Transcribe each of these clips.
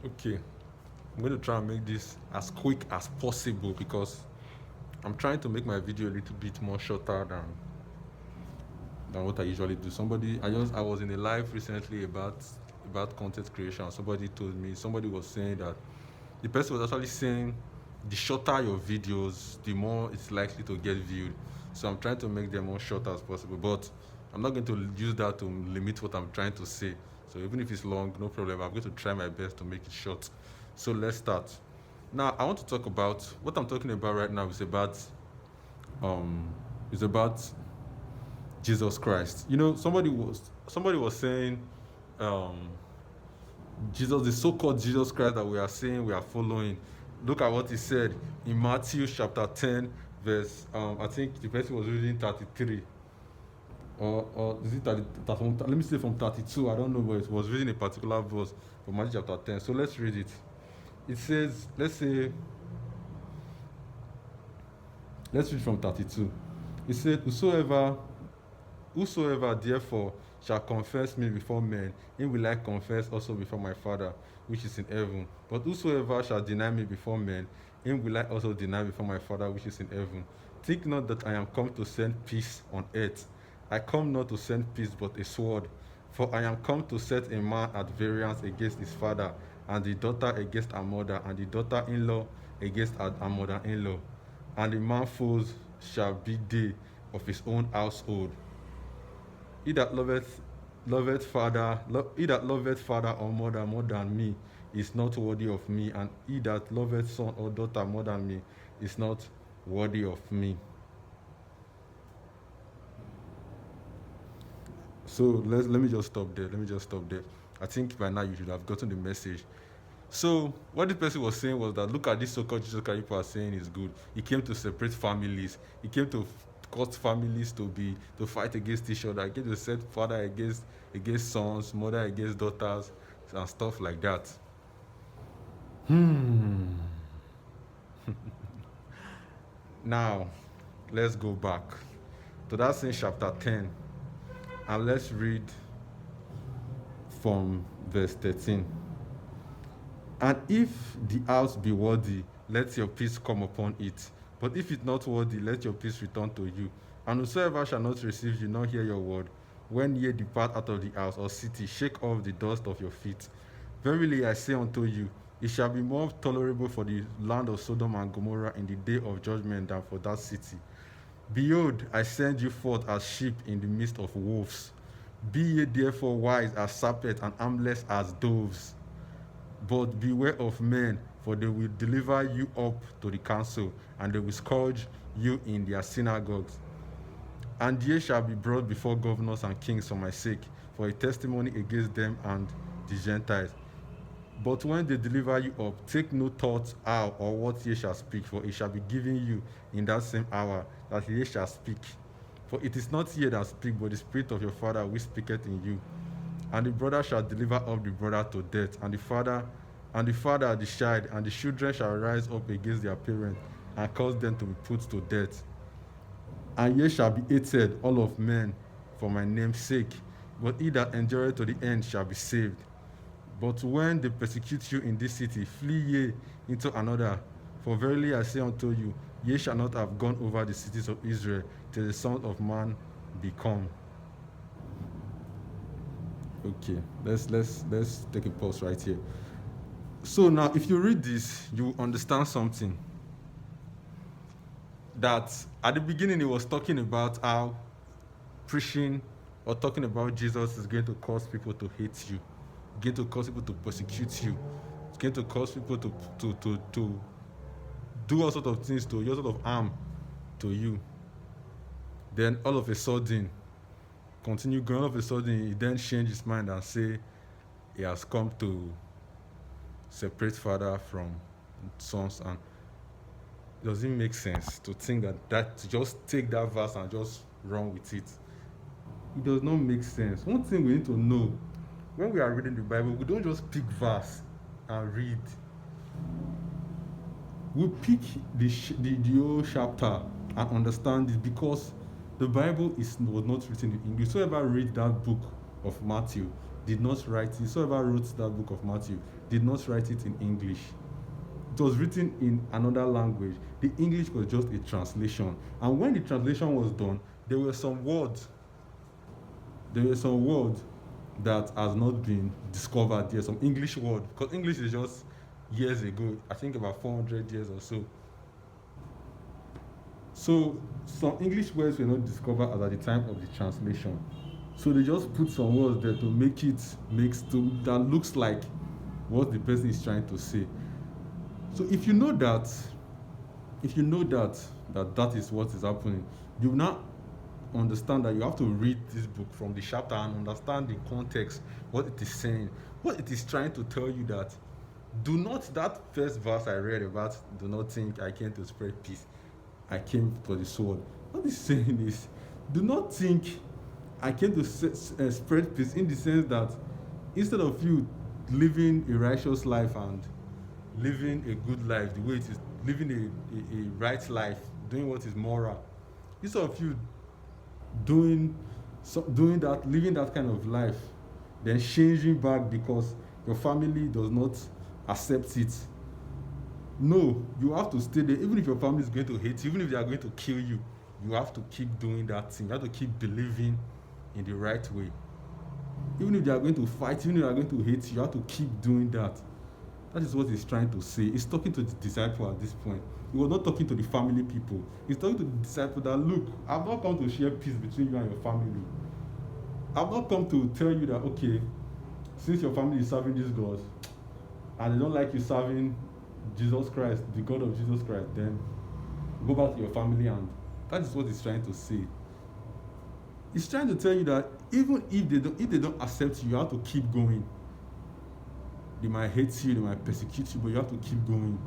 Okay, I'm going to try and make this as quick as possible because I'm trying to make my video a little bit more shorter than what I usually do. I was in a live recently about content creation. Somebody was saying that the person was actually saying the shorter your videos, the more it's likely to get viewed. So I'm trying to make them more short as possible, but I'm not going to use that to limit what I'm trying to say. So even if it's long, no problem. I'm going to try my best to make it short. So let's start. Now I want to talk about what I'm talking about right now um is about Jesus Christ. Somebody was saying um Jesus, the so-called Jesus Christ that we are saying we are following. Look at what he said in Matthew chapter 10, verse I think the person was reading 33. Or is it 30, let me say from 32, I don't know, but it was reading a particular verse from Matthew chapter 10. So let's read it. It says, let's read from 32. It said, Whosoever therefore shall confess me before men, him will I confess also before my Father which is in heaven. But whosoever shall deny me before men, him will I also deny before my Father which is in heaven. Think not that I am come to send peace on earth. I come not to send peace, but a sword. For I am come to set a man at variance against his father, and the daughter against her mother, and the daughter-in-law against her mother-in-law. And the man foes shall be they of his own household. He that loveth father or mother more than me is not worthy of me, and he that loveth son or daughter more than me is not worthy of me. So let me just stop there. I think by now you should have gotten the message. So what this person was saying was that look at this so-called Jesus Christ people are saying is good. He came to separate families. He came to cause families to fight against each other. He came to set father against sons, mother against daughters, and stuff like that. Now, let's go back to that same chapter 10, and let's read from verse 13. And if the house be worthy, let your peace come upon it. But if it not worthy, let your peace return to you. And whosoever shall not receive you, nor hear your word, when ye depart out of the house or city, shake off the dust of your feet. Verily I say unto you, it shall be more tolerable for the land of Sodom and Gomorrah in the day of judgment than for that city. Behold, I send you forth as sheep in the midst of wolves. Be ye therefore wise as serpents and harmless as doves. But beware of men, for they will deliver you up to the council, and they will scourge you in their synagogues. And ye shall be brought before governors and kings for my sake, for a testimony against them and the Gentiles. But when they deliver you up, take no thought how or what ye shall speak, for it shall be given you in that same hour that ye shall speak. For it is not ye that speak, but the Spirit of your Father which speaketh in you. And the brother shall deliver up the brother to death, and the father the child, and the children shall rise up against their parents, and cause them to be put to death. And ye shall be hated, all of men, for my name's sake, but he that endureth to the end shall be saved. But when they persecute you in this city, flee ye into another. For verily I say unto you, ye shall not have gone over the cities of Israel till the Son of Man be come. Okay, let's take a pause right here. So now, if you read this, you understand something. That at the beginning, he was talking about how preaching or talking about Jesus is going to cause people to hate you, going to cause people to persecute you, it's going to cause people to do all sorts of things to you, all sort of harm to you. Then all of a sudden, continue going. All of a sudden, he then changed his mind and say he has come to separate father from sons. And it doesn't make sense to think that to just take that verse and just run with it. It does not make sense. One thing we need to know, when we are reading the Bible, we don't just pick verse and read. We pick the whole chapter and understand it, because the Bible was not written in English. So ever read that book of Matthew, did not write it. Whoever wrote that book of Matthew did not write it in English. It was written in another language. The English was just a translation. And when the translation was done, there were some words. There were some words that has not been discovered there. Some English word, because English is just years ago. I think about 400 years or so. So some English words were not discovered as at the time of the translation. So they just put some words there to make it that looks like what the person is trying to say. So if you know that that is what is happening, you will now understand that you have to read this book from the chapter and understand the context, what it is saying, what it is trying to tell you. That do not, that first verse I read about, do not think I came to spread peace, I came for the sword. What it's saying is, do not think I came to spread peace, in the sense that instead of you living a righteous life and living a good life the way it is, living a right life, doing what is moral, instead of you doing that, living that kind of life, then changing back because your family does not accept it. No, you have to stay there. Even if your family is going to hate you, even if they are going to kill you, you have to keep doing that thing. You have to keep believing in the right way. Even if they are going to fight, even if they are going to hate you, you have to keep doing that. That is what he's trying to say. He's talking to the disciple at this point. He was not talking to the family people. He's talking to the disciple that, look, I've not come to share peace between you and your family. I've not come to tell you that, okay, since your family is serving these gods and they don't like you serving Jesus Christ, the God of Jesus Christ, then go back to your family. And that is what he's trying to say. He's trying to tell you that even if they don't accept you, you have to keep going. They might hate you, they might persecute you, but you have to keep going.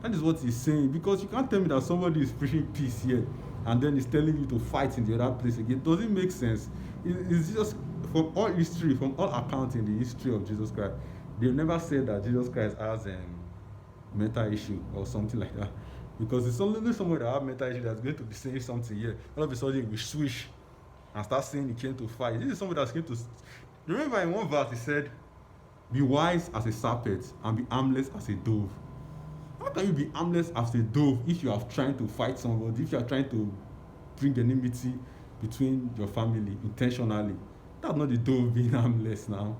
That is what he's saying. Because you can't tell me that somebody is preaching peace here and then he's telling you to fight in the other place again. Does it make sense? It's just, from all history, from all accounts in the history of Jesus Christ, they've never said that Jesus Christ has a mental issue or something like that. Because it's only somebody that has mental issue that's going to be saying something here. All of a sudden we switch and start saying he came to fight. This is somebody that's came to. Remember in one verse he said, be wise as a serpent and be harmless as a dove. How can you be harmless as a dove if you are trying to fight somebody, if you are trying to bring enmity between your family intentionally? That's not the dove being harmless now.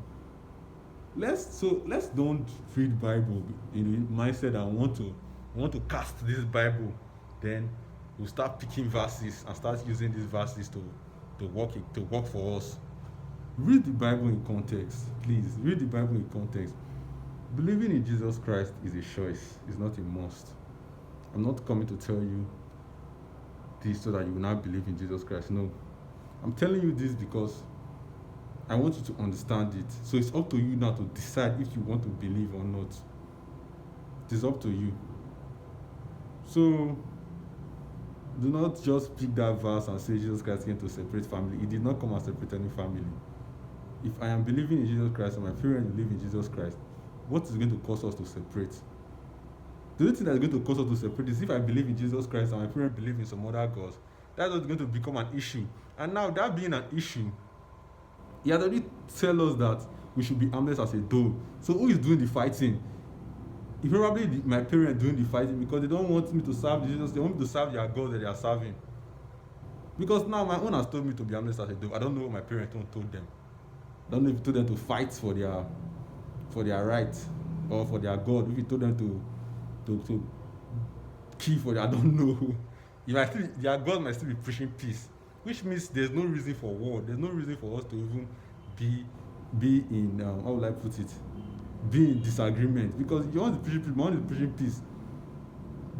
Let's don't read Bible in the mindset that want to cast this Bible, then we'll start picking verses and start using these verses to work for us. Read the Bible in context, please. Read the Bible in context. Believing in Jesus Christ is a choice, it's not a must. I'm not coming to tell you this so that you will not believe in Jesus Christ. No. I'm telling you this because I want you to understand it. So it's up to you now to decide if you want to believe or not. It is up to you. So do not just pick that verse and say Jesus Christ came to separate family. He did not come and separate any family. If I am believing in Jesus Christ and my parents believe in Jesus Christ, what is going to cause us to separate? The only thing that is going to cause us to separate is if I believe in Jesus Christ and my parents believe in some other gods. That's not going to become an issue. And now that being an issue, he had already tell us that we should be harmless as a dove. So who is doing the fighting? It's probably my parents doing the fighting because they don't want me to serve Jesus. They want me to serve their God that they are serving. Because now my own has told me to be harmless as a dove. I don't know what my parents told them. I don't know if he told them to fight for their right or for their God. If he told them to kill for their, I don't know. Their God might still be preaching peace, which means there's no reason for war. There's no reason for us to even be in how would I put it? Be in disagreement, because you want to preach peace, one is preaching peace.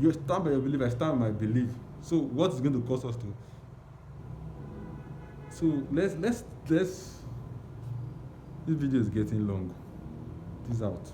You stand by your belief, I stand by my belief. So what is going to cause us to? So let's this video is getting long. Peace out.